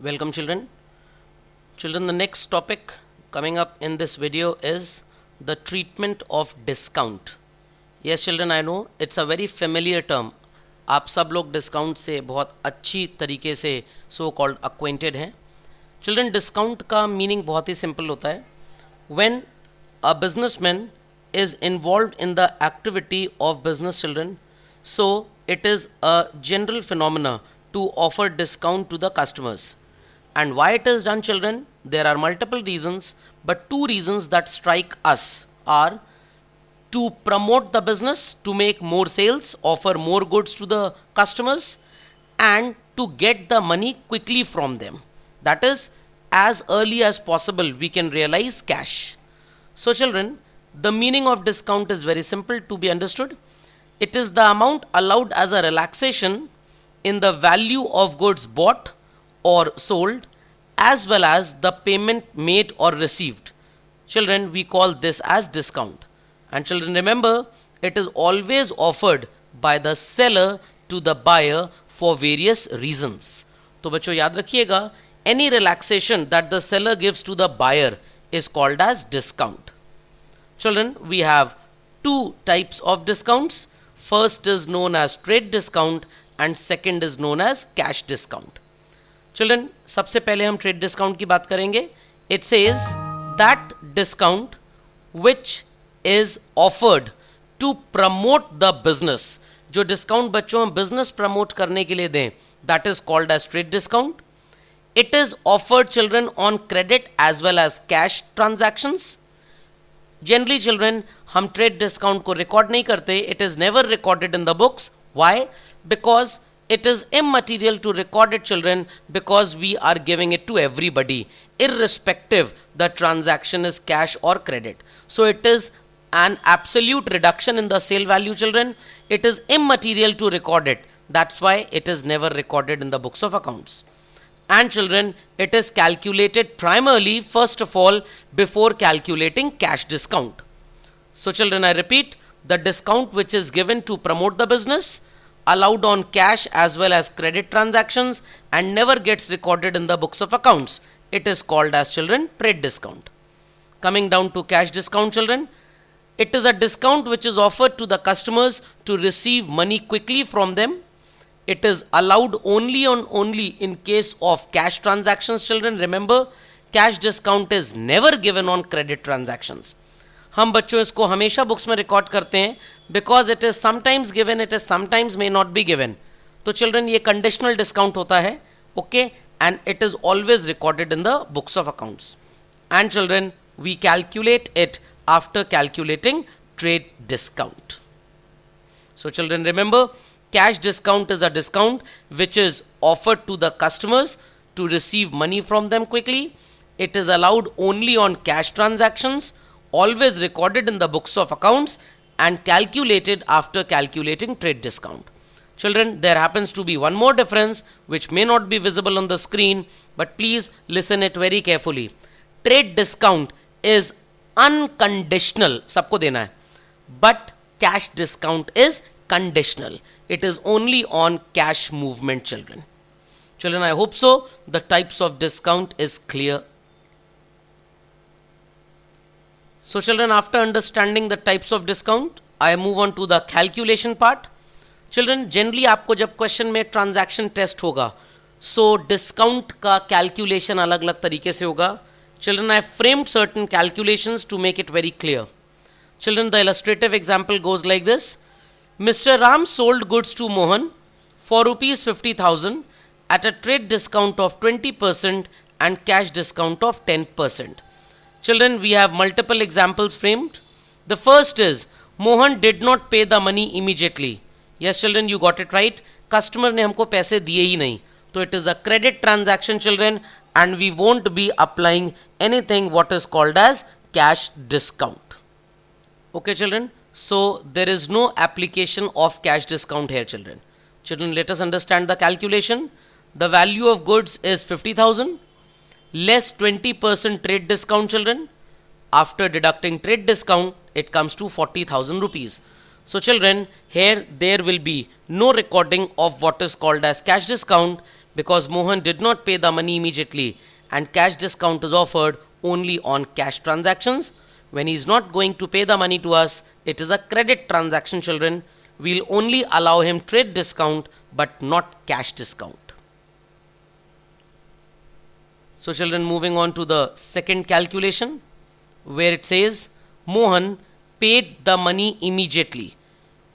Welcome children. Children, the next topic coming up in this video is the treatment of discount. Yes children, I know it's a very familiar term. आप सब लोग discount से बहुत अच्छी तरीके से so called acquainted हैं. Children, discount का मीनिंग बहुत ही सिंपल होता है. When a businessman is involved in the activity of business children, so it is a general phenomena to offer discount to the customers. And why it is done children? There are multiple reasons, but two reasons that strike us are to promote the business, to make more sales, offer more goods to the customers, and to get the money quickly from them. That is, as early as possible we can realize cash. So children, the meaning of discount is very simple to be understood. It is the amount allowed as a relaxation in the value of goods bought or sold, as well as the payment made or received. Children, we call this as discount. And children, remember, it is always offered by the seller to the buyer for various reasons. तो बच्चों याद रखिएगा, any relaxation that the seller gives to the buyer is called as discount. Children, we have two types of discounts. First is known as trade discount and second is known as cash discount. Children, सबसे पहले हम trade discount की बात करेंगे. It says that discount which is offered to promote the business. जो discount बच्चों हम business promote करने के लिए दें, that is called as trade discount. It is offered children on credit as well as cash transactions. Generally children, हम trade discount को record नहीं करते. It is never recorded in the books. Why? Because it is immaterial to record it children, because we are giving it to everybody irrespective the transaction is cash or credit. So it is an absolute reduction in the sale value children. It is immaterial to record it. That's why it is never recorded in the books of accounts. And children, it is calculated primarily first of all before calculating cash discount. So children, I repeat, the discount which is given to promote the business, allowed on cash as well as credit transactions, and never gets recorded in the books of accounts, it is called as children trade discount. Coming down to cash discount children, it is a discount which is offered to the customers to receive money quickly from them. It is allowed only in case of cash transactions children. Remember, cash discount is never given on credit transactions. हम बच्चों इसको हमेशा books में record करते हैं because it is sometimes given, it is sometimes may not be given. तो children, ये conditional discount होता है, okay, and it is always recorded in the books of accounts. And children, we calculate it after calculating trade discount. So children, remember, cash discount is a discount which is offered to the customers to receive money from them quickly. It is allowed only on cash transactions, always recorded in the books of accounts, and calculated after calculating trade discount. Children, there happens to be one more difference which may not be visible on the screen, but please listen it very carefully. Trade discount is unconditional, सबको देना है, but cash discount is conditional. It is only on cash movement children. Children, I hope so the types of discount is clear. So children, after understanding the types of discount, I move on to the calculation part. Children, generally आपको जब question में transaction test होगा, so discount का calculation अलग अलग तरीके से होगा. Children, I framed certain calculations to make it very clear. Children, the illustrative example goes like this. Mr. Ram sold goods to Mohan for rupees 50,000 at a trade discount of 20% and cash discount of 10%. Children, we have multiple examples framed. The first is Mohan did not pay the money immediately. Yes children, you got it right. Customer ने हमको पैसे दिए ही नहीं, तो it is a credit transaction children, and we won't be applying anything what is called as cash discount. Okay children, so there is no application of cash discount here children. Children, let us understand the calculation. The value of goods is 50,000 less 20% trade discount children. After deducting trade discount, it comes to 40,000 rupees. So children, here there will be no recording of what is called as cash discount because Mohan did not pay the money immediately and cash discount is offered only on cash transactions. When he is not going to pay the money to us, it is a credit transaction, children. We'll only allow him trade discount but not cash discount. So children, moving on to the second calculation where it says Mohan paid the money immediately.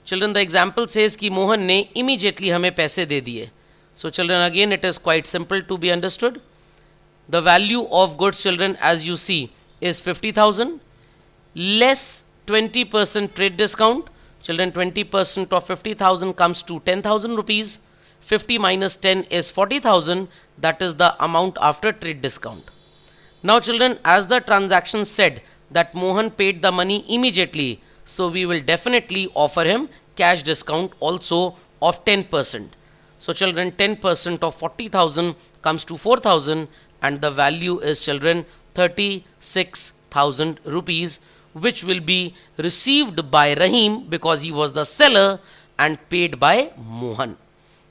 Children, the example says कि मोहन ने immediately हमें पैसे दे दिए. So children, again it is quite simple to be understood. The value of goods, children, as you see, is 50,000 less 20% trade discount. Children, 20% of 50,000 comes to 10,000 rupees. 50 minus 10 is 40,000. That is the amount after trade discount. Now children, as the transaction said that Mohan paid the money immediately, so we will definitely offer him cash discount also of 10%. So children, 10% of 40,000 comes to 4,000 and the value is, children, 36,000 rupees, which will be received by Rahim because he was the seller and paid by Mohan.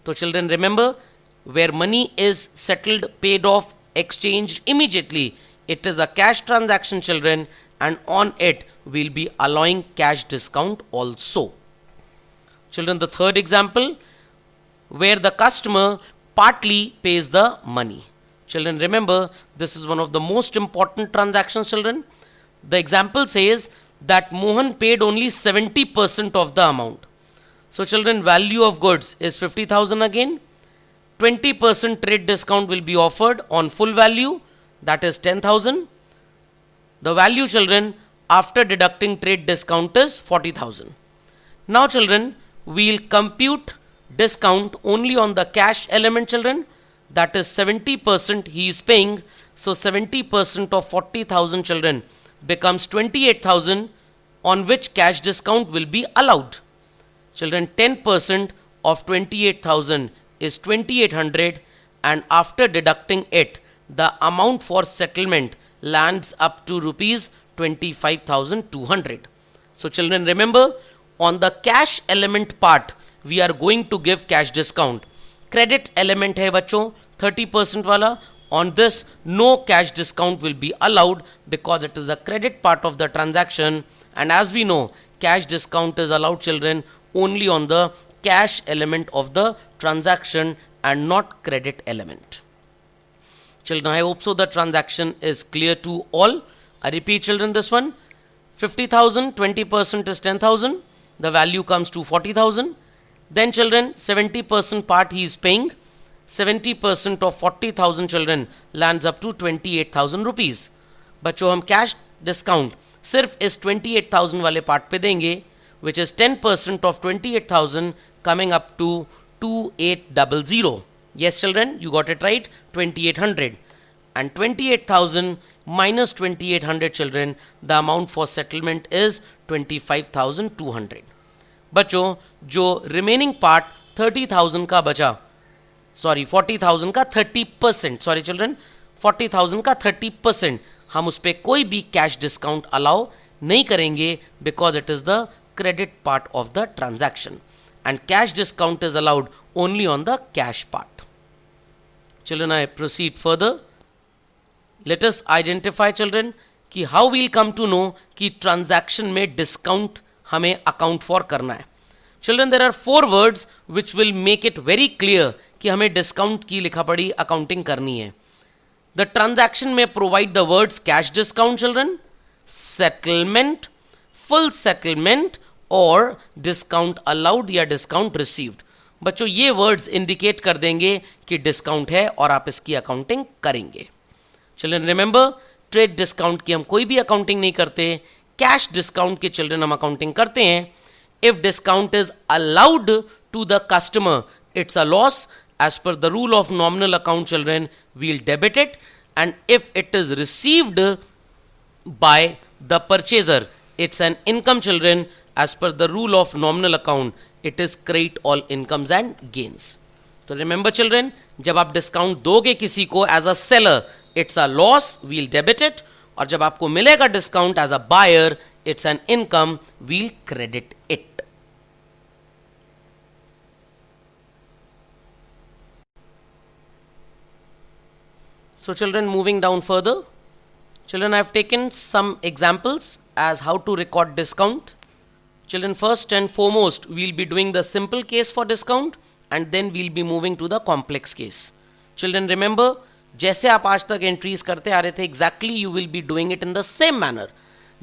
So children, remember, where money is settled, paid off, exchanged immediately, it is a cash transaction, children, and on it we'll be allowing cash discount also. Children, the third example where the customer partly pays the money. Children, remember, this is one of the most important transactions, children. The example says that Mohan paid only 70% of the amount. So children, value of goods is 50,000 again. 20% trade discount will be offered on full value, that is 10,000. The value, children, after deducting trade discount is 40,000. Now children, we'll compute discount only on the cash element, children, that is 70% he is paying. So 70% of 40,000, children, becomes 28,000 on which cash discount will be allowed. Children, 10% of 28,000 is 2,800 and after deducting it, the amount for settlement lands up to rupees 25,200. So children, remember, on the cash element part, we are going to give cash discount. Credit element है बच्चों 30% वाला. On this, no cash discount will be allowed because it is the credit part of the transaction. And as we know, cash discount is allowed, children, only on the cash element of the transaction and not credit element. Children, I hope so the transaction is clear to all. I repeat, children, this one. 50,000, 20% is 10,000. The value comes to 40,000. Then children, 70% part he is paying. 70% of 40,000, children, lands up to 28,000 rupees. बच्चों हम cash discount सिर्फ इस 28,000 वाले part पे देंगे, which is 10% of 28,000 coming up to 2,800. Yes children, you got it right, 2,800. And 28,000 minus 2,800, children, the amount for settlement is 25,200. बच्चों जो remaining part 30,000 का बचा, सॉरी 40,000 का 30%, सॉरी चिल्ड्रन 40,000 का 30%, हम उस पर कोई भी कैश डिस्काउंट अलाउ नहीं करेंगे because it is the credit part of the transaction and cash discount is allowed only on the cash part. Children, I proceed further. Let us identify children कि how we'll come to know कि transaction में discount हमें account for करना है. Children, there are 4 words which will make it very clear कि हमें discount की लिखा पड़ी अकाउंटिंग करनी है. द ट्रांजैक्शन में provide the words cash discount children, settlement, full settlement और डिस्काउंट अलाउड या डिस्काउंट रिसीव्ड. बच्चों ये वर्ड्स इंडिकेट कर देंगे कि डिस्काउंट है और आप इसकी अकाउंटिंग करेंगे. चिल्ड्रन रिमेंबर, ट्रेड डिस्काउंट की हम कोई भी अकाउंटिंग नहीं करते, कैश डिस्काउंट की चिल्ड्रन हम अकाउंटिंग करते हैं. If discount is allowed to the customer, it's a loss. As per the rule of nominal account, children, we'll debit it, and if it is received by the purchaser, it's an income, children. As per the rule of nominal account, it is credit all incomes and gains. So remember children, जब आप discount दोगे किसी को as a seller, it's a loss, we'll debit it, और जब आपको मिलेगा discount as a buyer, it's an income, we'll credit it. So children, moving down further, children, I have taken some examples as how to record discount. Children, first and foremost, we'll be doing the simple case for discount and then we'll be moving to the complex case. Children, remember, जैसे आप आज तक entries करते आ रहे थे, exactly you will be doing it in the same manner.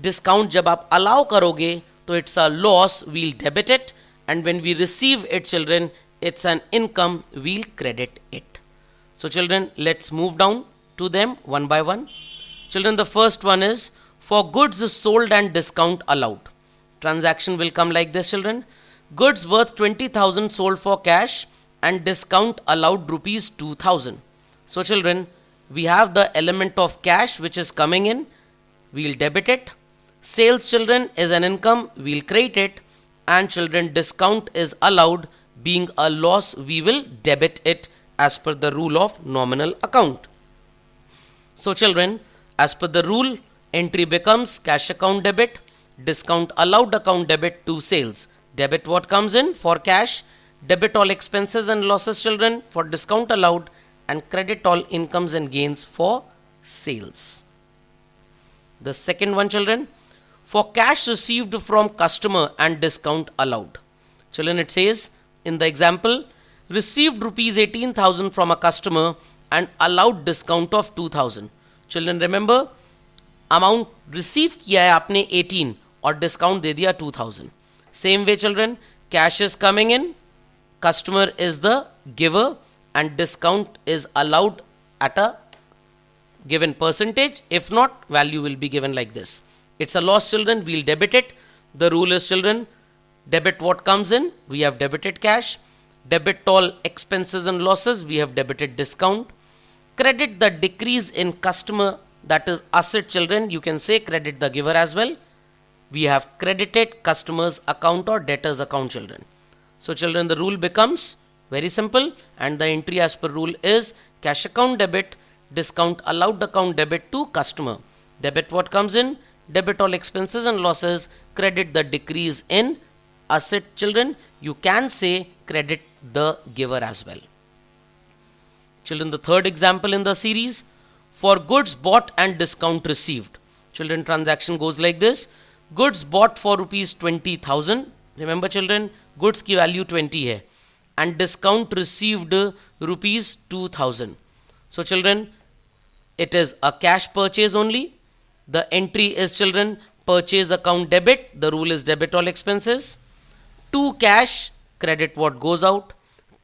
Discount जब आप अलाउ करोगे तो it's a loss, we'll debit it, and when we receive it children, it's an income, we'll credit it. So children, let's move down to them one by one. Children, the first one is for goods sold and discount allowed. Transaction will come like this children. Goods worth 20,000 sold for cash and discount allowed rupees 2,000. So children, we have the element of cash which is coming in, we'll debit it. Sales children is an income, we'll credit it. And children, discount is allowed, being a loss, we will debit it as per the rule of nominal account. So children, as per the rule, entry becomes cash account debit, discount allowed account debit to sales. Debit what comes in for cash, debit all expenses and losses children for discount allowed, and credit all incomes and gains for sales. The second one children, for cash received from customer and discount allowed. Children, it says in the example, received rupees 18,000 from a customer and allowed discount of 2,000. Children, remember, amount receive किया है आपने 18 और discount दे दिया 2,000. Same way children, cash is coming in, customer is the giver and discount is allowed at a given percentage. If not, value will be given like this. It's a loss children, we'll debit it. The rule is children, debit what comes in, we have debited cash. Debit all expenses and losses, we have debited discount. Credit the decrease in customer, that is asset children, you can say credit the giver as well. We have credited customer's account or debtor's account children. So children, the rule becomes very simple and the entry as per rule is cash account debit, discount allowed account debit to customer. Debit what comes in, debit all expenses and losses, credit the decrease in asset children, you can say credit the giver as well. Children, the third example in the series, for goods bought and discount received. Children, transaction goes like this. Goods bought for rupees 20,000. Remember children, goods की value 20 है and discount received rupees 2,000. So children, it is a cash purchase only. The entry is children purchase account debit. The rule is debit all expenses. To cash, credit what goes out.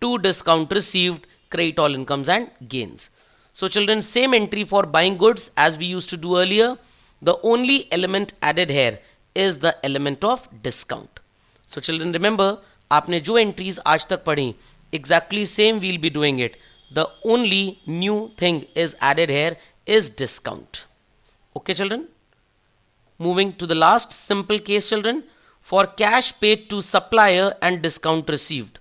To discount received, credit all incomes and gains. So children, same entry for buying goods as we used to do earlier. The only element added here is the element of discount. So children, remember, आपने जो entries आज तक पढ़ी, exactly same we'll be doing it. The only new thing is added here is discount. Okay children? Moving to the last simple case children, for cash paid to supplier and discount received.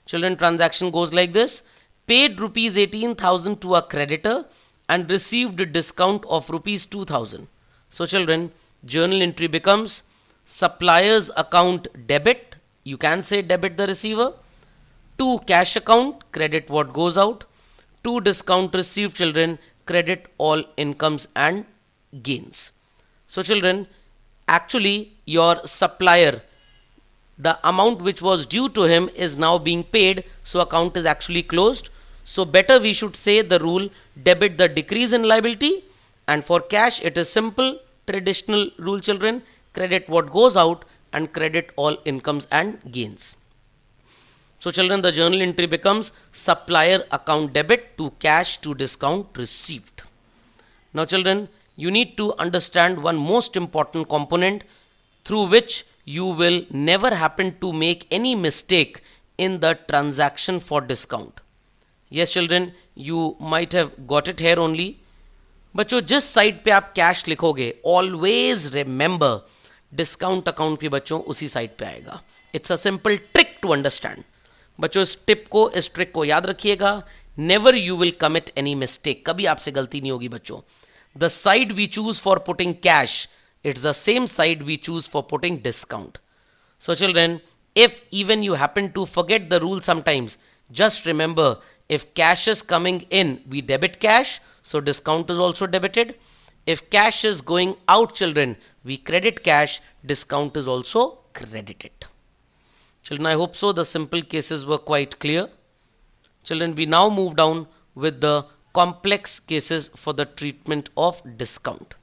Children, transaction goes like this. Paid rupees 18,000 to a creditor and received a discount of rupees 2,000. So children, journal entry becomes supplier's account debit. You can say debit the receiver. To cash account, credit what goes out. To discount received children, credit all incomes and gains. So children, actually your supplier, the amount which was due to him is now being paid, so account is actually closed. So better we should say the rule debit the decrease in liability, and for cash it is simple traditional rule children, credit what goes out and credit all incomes and gains. So children, the journal entry becomes supplier account debit to cash to discount received. Now children, you need to understand one most important component through which you will never happen to make any mistake in the transaction for discount. Yes children, you might have got it here only. बच्चों, जिस side पे आप cash लिखोगे, always remember discount account भी बच्चों उसी side पे आएगा. It's a simple trick to understand. बच्चों, इस टिप को, इस ट्रिक को याद रखिएगा. Never you will commit any mistake. कभी आपसे गलती नहीं होगी बच्चों. The side we choose for putting cash, it's the same side we choose for putting discount. So children, if even you happen to forget the rule sometimes, just remember If cash is coming in, we debit cash, so discount is also debited. If cash is going out, children, we credit cash, discount is also credited. Children, I hope so the simple cases were quite clear. Children, we now move down with the complex cases for the treatment of discount.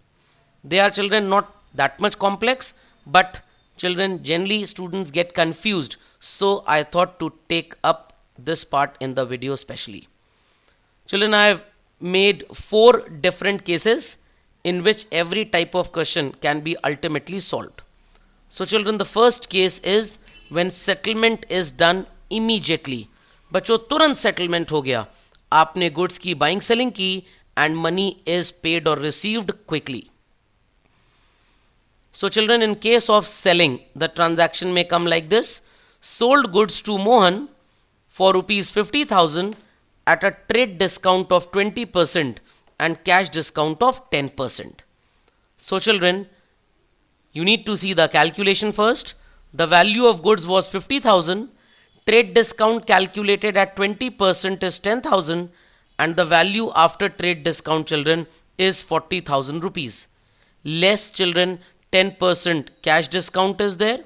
They are, children, not that much complex, but children, generally students get confused, so I thought to take up this part in the video specially. Children, I have made 4 different cases in which every type of question can be ultimately solved. So children, the first case is when settlement is done immediately. बच्चों, तुरंत settlement हो गया, आपने goods की buying selling की and money is paid or received quickly. So children, in case of selling, the transaction may come like this. Sold goods to Mohan for rupees 50,000 at a trade discount of 20% and cash discount of 10%. So children, you need to see the calculation first. The value of goods was 50,000. Trade discount calculated at 20% is 10,000 and the value after trade discount, children, is 40,000 rupees. Less, children, 10% cash discount is there.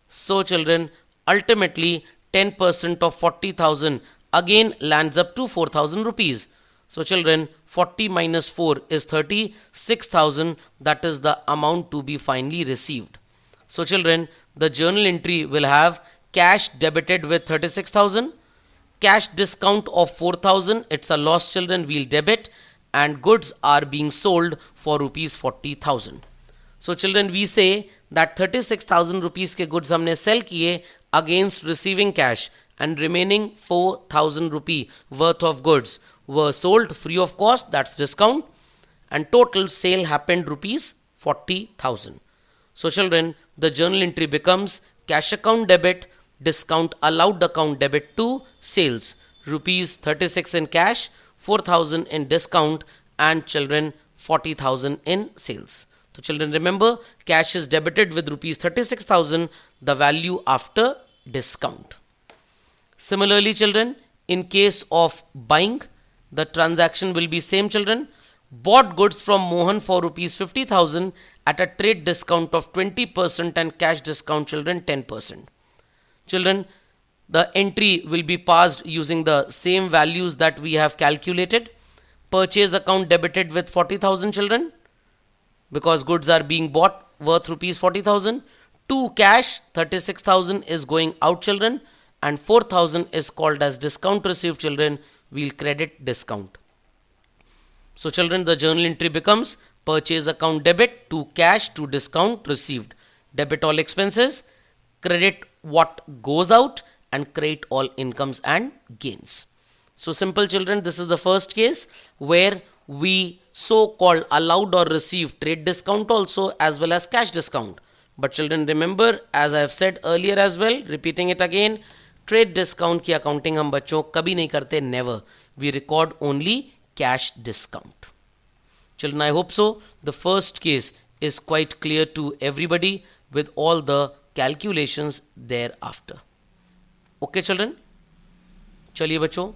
So children, ultimately 10% of 40,000 again lands up to 4,000 rupees. So children, 40 minus 4 is 36,000. That is the amount to be finally received. So children, the journal entry will have cash debited with 36,000, cash discount of 4,000. It's a loss, children, we'll debit, and goods are being sold for rupees 40,000. So children, we say that 36,000 rupees के goods हमने sell किए against receiving cash, and remaining 4,000 rupee worth of goods were sold free of cost, that's discount, and total sale happened rupees 40,000. So children, the journal entry becomes cash account debit, discount allowed account debit to sales, rupees 36 in cash, 4,000 in discount, and children 40,000 in sales. So children, remember, cash is debited with rupees 36,000, the value after discount. Similarly, children, in case of buying, the transaction will be same, children. Bought goods from Mohan for rupees 50,000 at a trade discount of 20% and cash discount, children, 10%. Children, the entry will be passed using the same values that we have calculated. Purchase account debited with 40,000, children, because goods are being bought worth rupees 40,000. To cash, 36,000 is going out, children, and 4,000 is called as discount received, children. We'll credit discount. So children, the journal entry becomes purchase account debit, to cash, to discount received. Debit all expenses, credit what goes out, and credit all incomes and gains. So simple, children, this is the first case where we so-called allowed or received trade discount also as well as cash discount. But children, remember, as I have said earlier as well, repeating it again, trade discount की accounting हम बच्चों कभी नहीं करते, never. We record only cash discount. Children, I hope so the first case is quite clear to everybody with all the calculations thereafter. Okay children, चलिए बच्चों,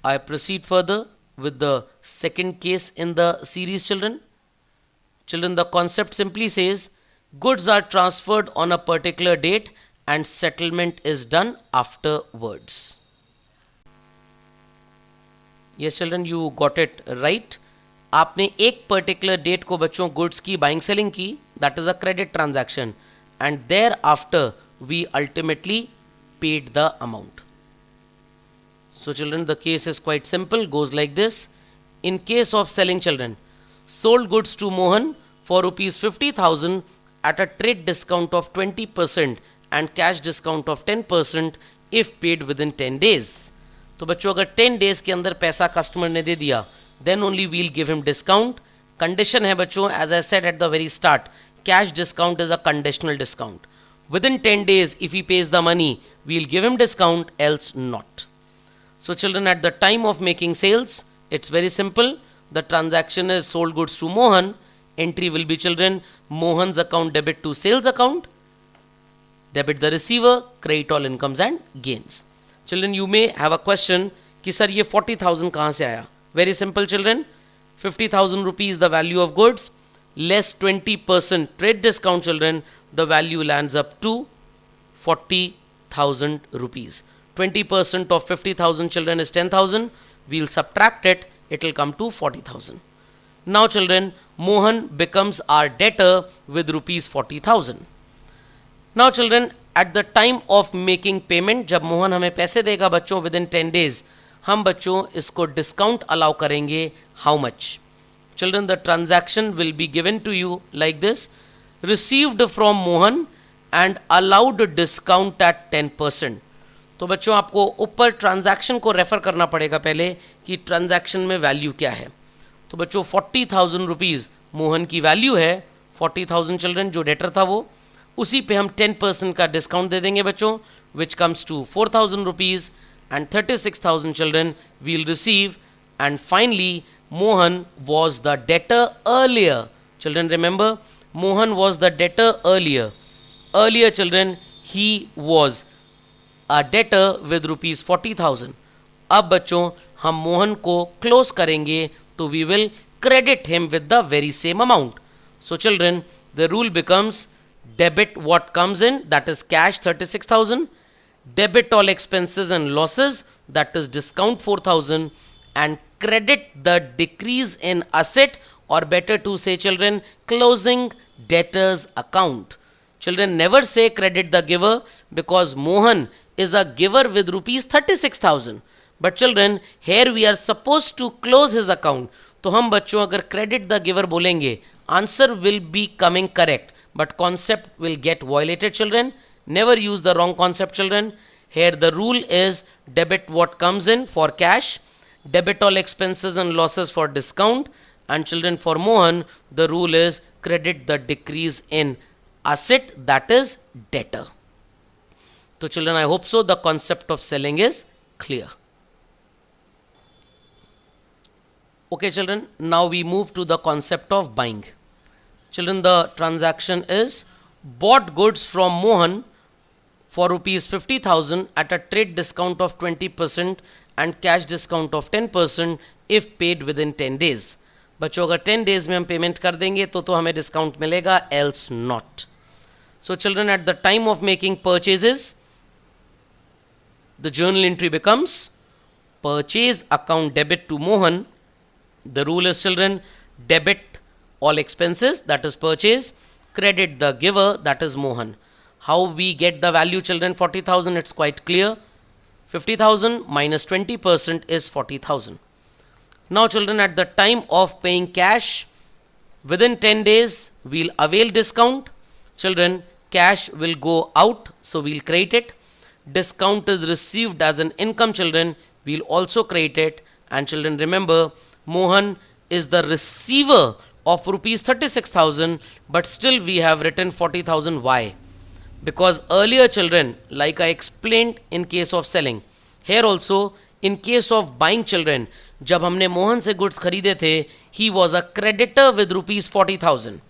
I proceed further with the second case in the series, children. Children, the concept simply says goods are transferred on a particular date and settlement is done afterwards. Yes children, you got it right. आपने एक particular date को बच्चों goods की buying selling की, that is a credit transaction, and thereafter we ultimately paid the amount. So children, the case is quite simple, goes like this. In case of selling, children, sold goods to Mohan for rupees 50,000 at a trade discount of 20% and cash discount of 10% if paid within 10 days. तो बच्चों अगर 10 days के अंदर पैसा customer ने दे दिया, then only we'll give him discount. Condition है बच्चों, as I said at the very start, cash discount is a conditional discount. Within 10 days, if he pays the money, we'll give him discount, else not. So children, at the time of making sales, it's very simple. The transaction is sold goods to Mohan. Entry will be, children, Mohan's account debit to sales account. Debit the receiver, credit all incomes and gains. Children, you may have a question कि sir ये 40,000 कहाँ से आया. Very simple children, 50,000 rupees the value of goods, less 20% trade discount children, the value lands up to 40,000 rupees. 20% of 50,000 children is 10,000. We'll subtract it, it will come to 40,000. Now children, Mohan becomes our debtor with rupees 40,000. Now children, at the time of making payment, जब मोहन हमें पैसे देगा बच्चों within 10 days, हम बच्चों इसको discount allow करेंगे. How much? Children, the transaction will be given to you like this: received from Mohan and allowed discount at 10%. तो बच्चों आपको ऊपर ट्रांजैक्शन को रेफर करना पड़ेगा पहले कि ट्रांजैक्शन में वैल्यू क्या है. तो बच्चों 40,000 रुपीज़ मोहन की वैल्यू है. 40,000 चिल्ड्रन जो डेटर था वो, उसी पे हम 10% का डिस्काउंट दे देंगे बच्चों, which comes to 4,000 rupees, and 36,000 children we'll receive. And finally Mohan was the debtor earlier. Children, remember, Mohan was the debtor earlier. Earlier children, he was a debtor with rupees 40,000. अब बच्चों हम मोहन को close करेंगे तो we will credit him with the very same amount. So children, the rule becomes debit what comes in, that is cash 36,000, debit all expenses and losses, that is discount 4,000, and credit the decrease in asset, or better to say children, closing debtors account. Children, never say credit the giver, because Mohan is a giver with rupees 36,000. But children, here we are supposed to close his account. तो हम बच्चों अगर credit the giver बोलेंगे, answer will be coming correct, but concept will get violated children. Never use the wrong concept children. Here the rule is debit what comes in for cash, debit all expenses and losses for discount, and children, for Mohan the rule is credit the decrease in asset, that is debtor. So children, I hope so the concept of selling is clear. Okay children, now we move to the concept of buying. Children, the transaction is bought goods from Mohan for rupees 50,000 at a trade discount of 20% and cash discount of 10% if paid within 10 days. बच्चों अगर 10 days में हम payment कर देंगे तो हमें discount मिलेगा, else not. So children, at the time of making purchases, the journal entry becomes purchase account debit to Mohan. The rule is children, debit all expenses, that is purchase, credit the giver, that is Mohan. How we get the value children? 40,000, it's quite clear. 50,000 minus 20% is 40,000. Now children, at the time of paying cash, within 10 days we'll avail discount. Children, cash will go out, so we'll credit it. Discount is received as an income children, we'll also credit it. And children, remember, Mohan is the receiver of rupees 36,000, but still we have written 40,000. Why? Because earlier children, like I explained in case of selling, here also in case of buying children, जब हमने मोहन से goods खरीदे थे, he was a creditor with rupees 40,000,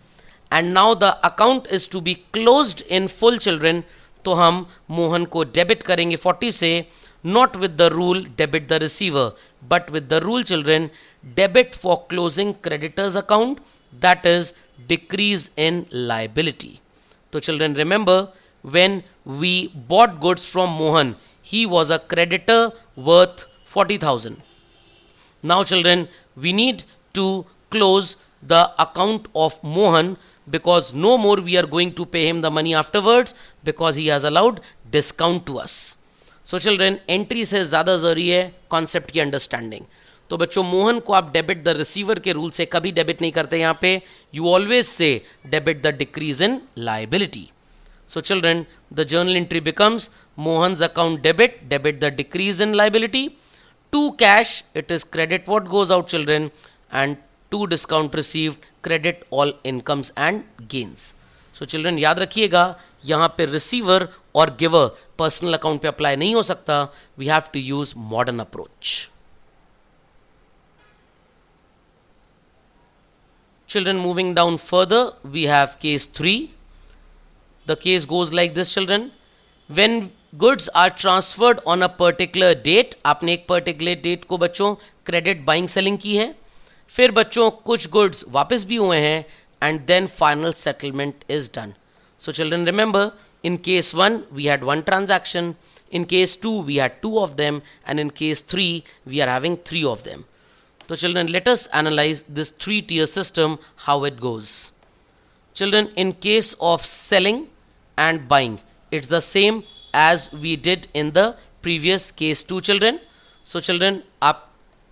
and now the account is to be closed in full children. तो हम मोहन को debit करेंगे 40 से, not with the rule debit the receiver, but with the rule children, debit for closing creditors account, that is decrease in liability. So children, remember, when we bought goods from Mohan, he was a creditor worth 40,000. Now children, we need to close the account of Mohan, because no more we are going to pay him the money afterwards, because he has allowed discount to us. So children, entry से ज़्यादा ज़रूरी है concept की understanding. तो बच्चों, मोहन को आप debit the receiver के रूल से कभी डेबिट नहीं करते. यहाँ पे you always say debit the decrease in liability. So children, the journal entry becomes Mohan's account debit the decrease in liability. To cash, it is credit what goes out children, and to discount received, credit all incomes and gains. So children, याद रखिएगा, यहाँ पे receiver और giver personal account पे apply नहीं हो सकता. We have to use modern approach. Children, moving down further, we have case 3. The case goes like this children. When goods are transferred on a particular date, आपने एक particular date को बच्चों credit buying selling की है, फिर बच्चों कुछ goods वापस भी हुए हैं and then final settlement is done. So children remember, in case 1 we had one transaction, in case 2 we had 2 of them, and in case 3 we are having 3 of them. So children, let us analyze this 3-tier system, how it goes. Children, in case of selling and buying, it's the same as we did in the previous case 2 children. So children, आप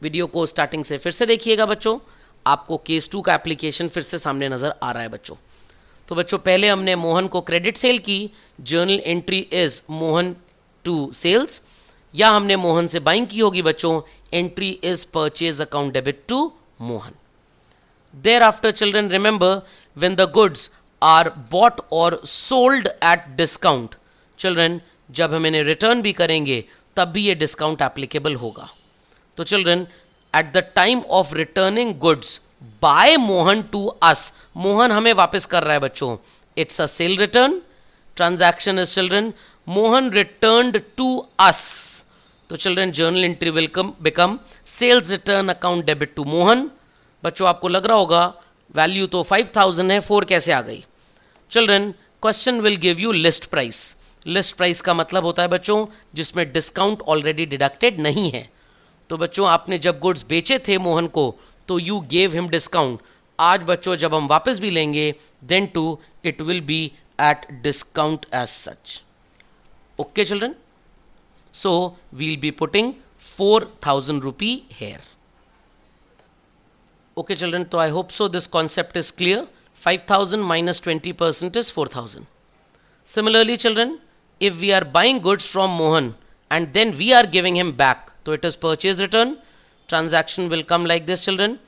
video को starting से फिर से देखिएगा बच्चों, आपको case 2 का application फिर से सामने नजर आ रहा है बच्चों. तो बच्चों पहले हमने मोहन को क्रेडिट सेल की, journal entry is Mohan to sales, या हमने मोहन से बाइंग की होगी बच्चों, entry is purchase account debit to Mohan. Thereafter children remember, when the goods are bought और सोल्ड एट डिस्काउंट, चिल्ड्रन जब हम इन्हें रिटर्न भी करेंगे तब भी ये डिस्काउंट एप्लीकेबल होगा. तो children, at the time of returning goods by Mohan to us, Mohan हमें वापस कर रहा है बच्चों, it's a sale return. Transaction is children Mohan returned to us. तो children journal entry will become sales return account debit to Mohan. बच्चों आपको लग रहा होगा वैल्यू तो 5000 है, 4 कैसे आ गई. Children question will give you list price. List price का मतलब होता है बच्चों जिसमें डिस्काउंट ऑलरेडी डिडक्टेड नहीं है. तो बच्चों आपने जब गुड्स बेचे थे मोहन को तो यू गेव हिम डिस्काउंट. आज बच्चों जब हम वापस भी लेंगे then to it will be at discount as such. Okay children, so we'll be putting 4000 rupee here. Okay children, तो I hope so this concept is clear. 5000 minus 20% is 4000. Similarly children, if we are buying goods from Mohan and then we are giving him back, so it is purchase return. Transaction will come like this children.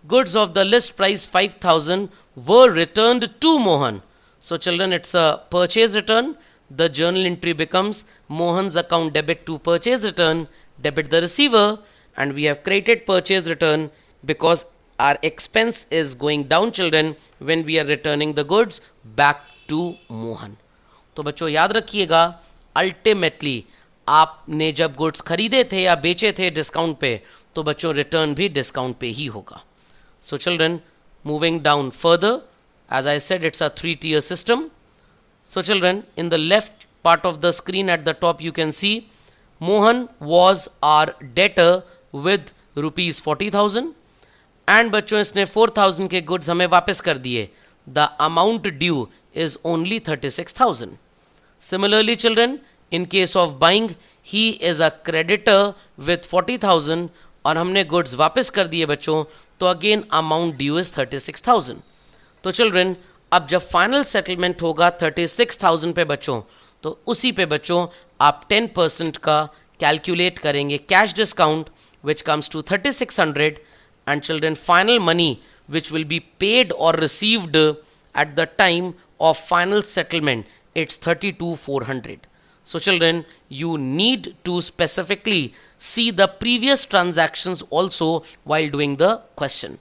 Goods of the list price 5000 were returned to Mohan. So children, it's a purchase return. The journal entry becomes Mohan's account debit to purchase return, debit the receiver, and we have created purchase return because our expense is going down children when we are returning the goods back to Mohan. तो बच्चों याद रखिएगा, ultimately आपने जब goods खरीदे थे या बेचे थे डिस्काउंट पे, तो बच्चों रिटर्न भी डिस्काउंट पे ही होगा. So children, moving down further, as I said, it's a 3-tier system. So children, in the left part of the screen at the top you can see Mohan was our debtor with rupees 40,000 and बच्चों इसने 4,000 के goods हमें वापस कर दिए. The amount due is only 36,000. Similarly children, in case of buying, he is a creditor with 40,000 और हमने goods वापस कर दिए बच्चों, तो again amount due is 36,000. तो चिल्ड्रन, अब जब फाइनल सेटलमेंट होगा 36,000 पे बच्चों, तो उसी पे बच्चों आप 10% का कैलकुलेट करेंगे cash discount which comes to 3600 and children final money which will be paid और received at the time of final settlement it's 32,400. So children, you need to specifically see the previous transactions also while doing the question.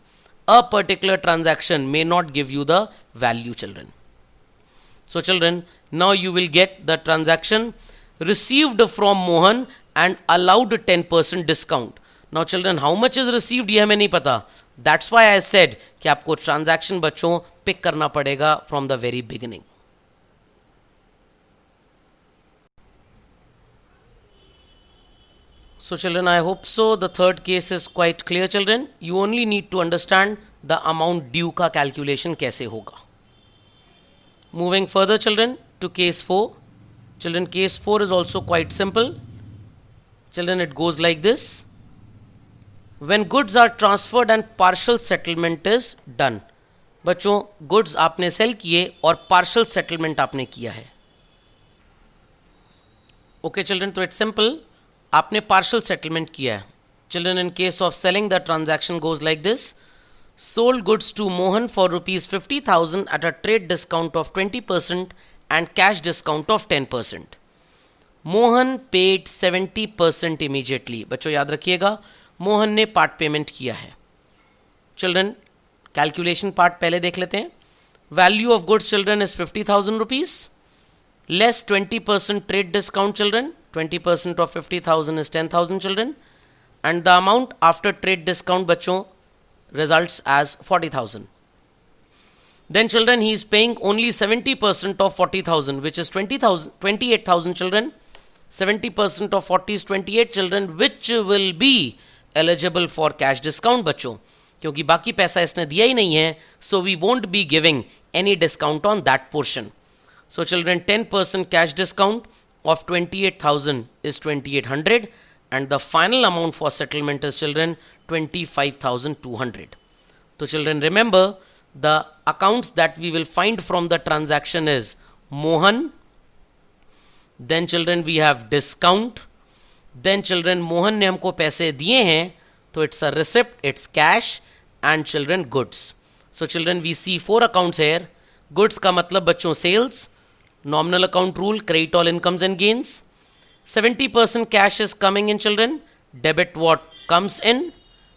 A particular transaction may not give you the value children. So children, now you will get the transaction received from Mohan and allowed 10% discount. Now children, how much is received ये हमें नहीं पता. That's why I said कि आपको transaction बच्चों pick करना पड़ेगा from the very beginning. So children, I hope so. The third case is quite clear children. You only need to understand the amount due का calculation कैसे होगा. Moving further children to case 4. Children, case 4 is also quite simple. Children, it goes like this. When goods are transferred and partial settlement is done. बच्चों goods आपने sell किए और partial settlement आपने किया है. Okay children, तो it's simple. आपने partial settlement किया है. Children, in case of selling the transaction goes like this. Sold goods to Mohan for rupees 50,000 at a trade discount of 20% and cash discount of 10%. Mohan paid 70% immediately. बच्चों याद रखिएगा, मोहन ने part payment किया है. Children, calculation part पहले देख लेते हैं. Value of goods children is 50,000 rupees. less 20% trade discount children. 20% of 50,000 is 10,000 children, and the amount after trade discount बच्चों results as 40,000. Then children, he is paying only 70% of 40,000, which is 28,000 children. 70% of 40 is 28 children, which will be eligible for cash discount बच्चों, क्योंकि बाकी पैसा इसने दिया ही नहीं है, so we won't be giving any discount on that portion. So children, 10% cash discount of 28,000 is 2,800, and the final amount for settlement is children 25,200. So children, remember the accounts that we will find from the transaction is Mohan, then children we have discount, then children Mohan ने हमको पैसे दिए हैं, तो it's a receipt, it's cash, and children goods. So children, we see 4 accounts here. Goods का मतलब बच्चों sales, nominal account rule, credit all incomes and gains. 70% cash is coming in children, debit what comes in.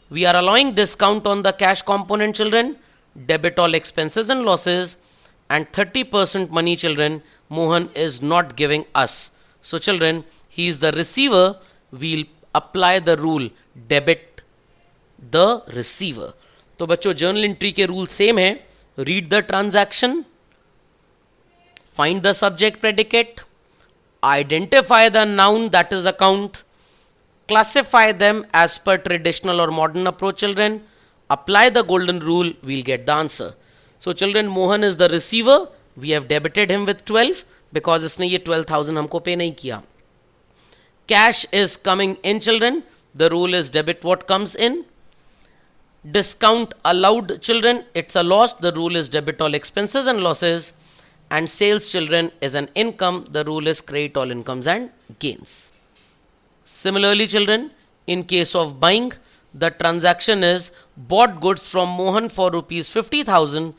We are allowing discount on the cash component children, debit all expenses and losses, and 30% money children Mohan is not giving us. So children, he is the receiver, we'll apply the rule debit the receiver. तो बच्चों journal entry के rule same है. Read the transaction, find the subject predicate, identify the noun that is account, classify them as per traditional or modern approach children, apply the golden rule, we'll get the answer. So children, Mohan is the receiver, we have debited him with 12 because इसने ये 12,000 हमको पे नहीं किया. Cash is coming in children, the rule is debit what comes in. Discount allowed children, it's a loss, the rule is debit all expenses and losses. And sales children is an income, the rule is credit all incomes and gains. Similarly children, in case of buying, the transaction is bought goods from Mohan for rupees 50,000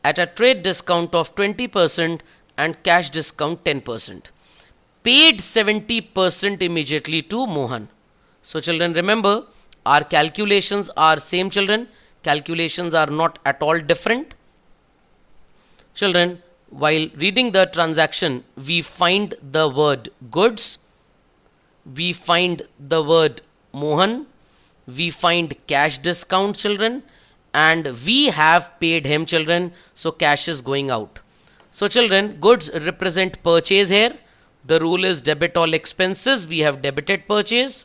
at a trade discount of 20% and cash discount 10%. Paid 70% immediately to Mohan. So children, remember our calculations are same children. Calculations are not at all different. Children, while reading the transaction, we find the word goods, we find the word Mohan, we find cash discount children, and we have paid him children, so cash is going out. So children, goods represent purchase here, the rule is debit all expenses, we have debited purchase.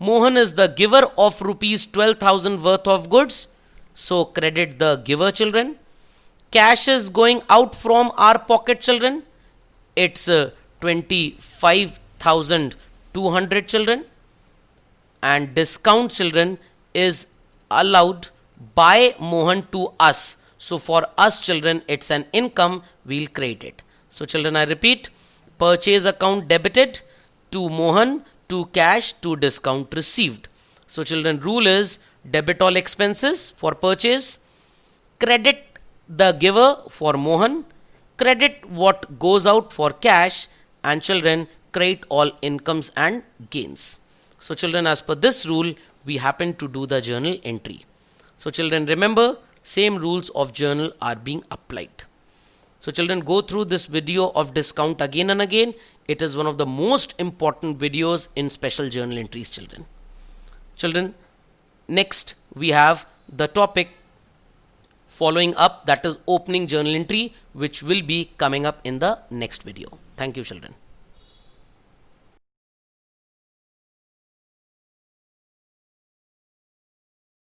Mohan is the giver of rupees 12,000 worth of goods, so credit the giver children. Cash is going out from our pocket children, it's 25,200 children, and discount children is allowed by Mohan to us, so for us children it's an income, we'll credit it. So children, I repeat, purchase account debited to Mohan, to cash, to discount received. So children, rule is debit all expenses for purchase, credit the giver for Mohan, credit what goes out for cash, and children credit all incomes and gains. So children, as per this rule, we happen to do the journal entry. So children, remember, same rules of journal are being applied. So children, go through this video of discount again and again. It is one of the most important videos in special journal entries children. Children, next we have the topic following up, that is opening journal entry, which will be coming up in the next video. Thank you children.